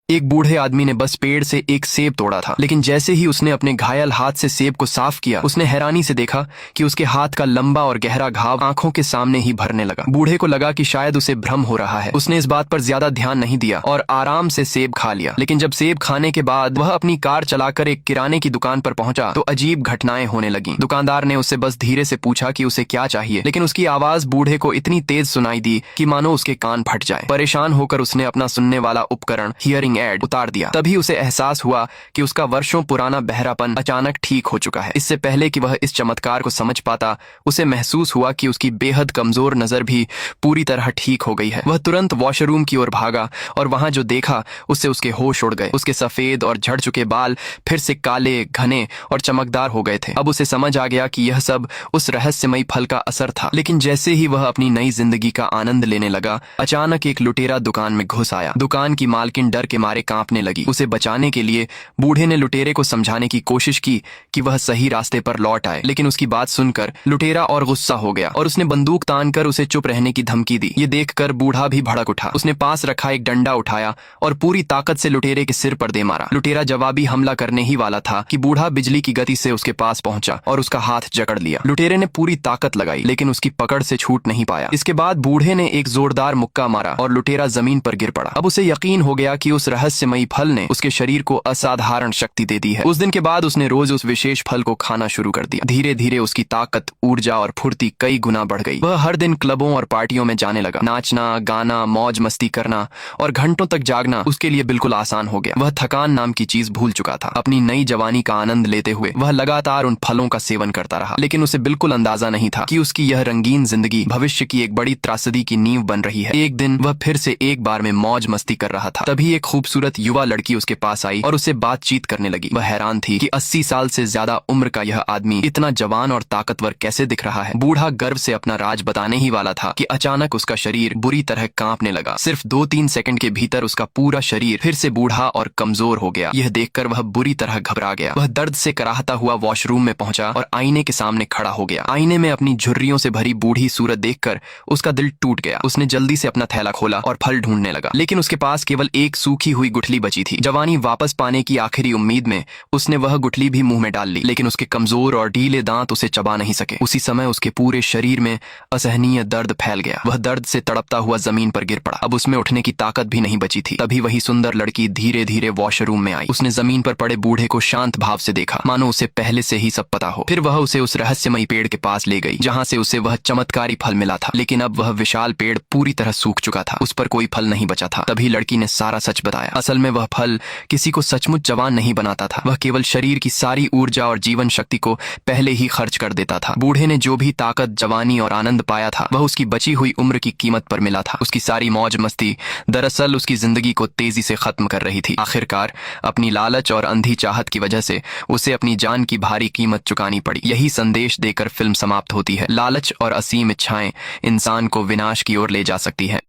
एक बूढ़े आदमी ने बस पेड़ से एक सेब तोड़ा था, लेकिन जैसे ही उसने अपने घायल हाथ से सेब को साफ किया, उसने हैरानी से देखा कि उसके हाथ का लंबा और गहरा घाव आंखों के सामने ही भरने लगा। बूढ़े को लगा कि शायद उसे भ्रम हो रहा है। उसने इस बात पर ज्यादा ध्यान नहीं दिया और आराम से सेब खा लिया। लेकिन जब सेब खाने के बाद वह अपनी कार चलाकर एक किराने की दुकान पर पहुंचा तो अजीब घटनाएं होने लगी। दुकानदार ने उससे बस धीरे से पूछा कि उसे क्या चाहिए, लेकिन उसकी आवाज बूढ़े को इतनी तेज सुनाई दी कि मानो उसके कान फट जाए। परेशान होकर उसने अपना सुनने वाला उपकरण हियरिंग एड उतार दिया। तभी उसे एहसास हुआ कि उसका वर्षों पुराना बहरापन अचानक ठीक हो चुका है। इससे पहले कि वह इस चमत्कार को समझ पाता, उसे महसूस हुआ कि उसकी बेहद कमजोर नजर भी पूरी तरह ठीक हो गई है। वह तुरंत वॉशरूम की ओर भागा और वहां जो देखा उससे उसके होश उड़ गए। उसके सफेद और झड़ चुके बाल फिर से काले, घने और चमकदार हो गए थे। अब उसे समझ आ गया कि यह सब उस रहस्यमयी फल का असर था। लेकिन जैसे ही वह अपनी नई जिंदगी का आनंद लेने लगा, अचानक एक लुटेरा दुकान में घुस आया। दुकान की मालकिन डर के मारे कांपने लगी। उसे बचाने के लिए बूढ़े ने लुटेरे को समझाने की कोशिश की कि वह सही रास्ते पर लौट आए, लेकिन उसकी बात सुनकर लुटेरा और गुस्सा हो गया और उसने बंदूक तानकर उसे चुप रहने की धमकी दी। ये देखकर बूढ़ा भी भड़क उठा। उसने पास रखा एक डंडा उठाया और पूरी ताकत से लुटेरे के सिर पर दे मारा। लुटेरा जवाबी हमला करने ही वाला था कि बूढ़ा बिजली की गति से उसके पास पहुंचा और उसका हाथ जकड़ लिया। लुटेरे ने पूरी ताकत लगाई, लेकिन उसकी पकड़ से छूट नहीं पाया। इसके बाद बूढ़े ने एक जोरदार मुक्का मारा और लुटेरा जमीन पर गिर पड़ा। अब उसे यकीन हो गया कि उस रहस्यमयी फल ने उसके शरीर को असाधारण शक्ति दे दी है। उस दिन के बाद उसने रोज उस विशेष फल को खाना शुरू कर दिया। धीरे धीरे उसकी ताकत, ऊर्जा और फुर्ती कई गुना बढ़ गई। वह हर दिन क्लबों और पार्टियों में जाने लगा। नाचना, गाना, मौज मस्ती करना और घंटों तक जागना उसके लिए बिल्कुल आसान हो गया। वह थकान नाम की चीज भूल चुका था। अपनी नई जवानी का आनंद लेते हुए वह लगातार उन फलों का सेवन करता रहा, लेकिन उसे बिल्कुल अंदाजा नहीं था कि उसकी यह रंगीन जिंदगी भविष्य की एक बड़ी त्रासदी की नींव बन रही है। एक दिन वह फिर से एक बार में मौज मस्ती कर रहा था। तभी एक खूबसूरत युवा लड़की उसके पास आई और उससे बातचीत करने लगी। वह हैरान थी कि 80 साल से ज्यादा उम्र का यह आदमी इतना जवान और ताकतवर कैसे दिख रहा है। बूढ़ा गर्व से अपना राज बताने ही वाला था कि अचानक उसका शरीर बुरी तरह कांपने लगा। सिर्फ 2-3 सेकंड के भीतर उसका पूरा शरीर फिर से बूढ़ा और कमजोर हो गया। यह देखकर वह बुरी तरह घबरा गया। वह दर्द से कराहता हुआ वॉशरूम में पहुंचा और आईने के सामने खड़ा हो गया। आईने में अपनी झुर्रियों से भरी बूढ़ी सूरत देखकर उसका दिल टूट गया। उसने जल्दी से अपना थैला खोला और फल ढूंढने लगा, लेकिन उसके पास केवल एक सूखी हुई गुठली बची थी। जवानी वापस पाने की आखिरी उम्मीद में उसने वह गुठली भी मुंह में डाल ली, लेकिन उसके कमजोर और ढीले दांत उसे चबा नहीं सके। उसी समय उसके पूरे शरीर में असहनीय दर्द फैल गया। वह दर्द से तड़पता हुआ जमीन पर गिर पड़ा। अब उसमें उठने की ताकत भी नहीं बची थी। तभी वही सुंदर लड़की धीरे धीरे वॉशरूम में आई। उसने जमीन पर पड़े बूढ़े को शांत भाव से देखा, मानो उसे पहले से ही सब पता हो। फिर वह उसे उस रहस्यमयी पेड़ के पास ले गई जहां से उसे वह चमत्कारी फल मिला था, लेकिन अब वह विशाल पेड़ पूरी तरह सूख चुका था। उस पर कोई फल नहीं बचा था। तभी लड़की ने सारा सच बताया। असल में वह फल किसी को सचमुच जवान नहीं बनाता था। वह केवल शरीर की सारी ऊर्जा और जीवन शक्ति को पहले ही खर्च कर देता था। बूढ़े ने जो भी ताकत, जवानी और आनंद पाया था वह उसकी बची हुई उम्र की कीमत पर मिला था। उसकी सारी मौज मस्ती दरअसल उसकी जिंदगी को तेजी से खत्म कर रही थी। आखिरकार अपनी लालच और अंधी चाहत की वजह से उसे अपनी जान की भारी कीमत चुकानी पड़ी। यही संदेश देकर फिल्म समाप्त होती है। लालच और असीम इच्छाएं इंसान को विनाश की ओर ले जा सकती है।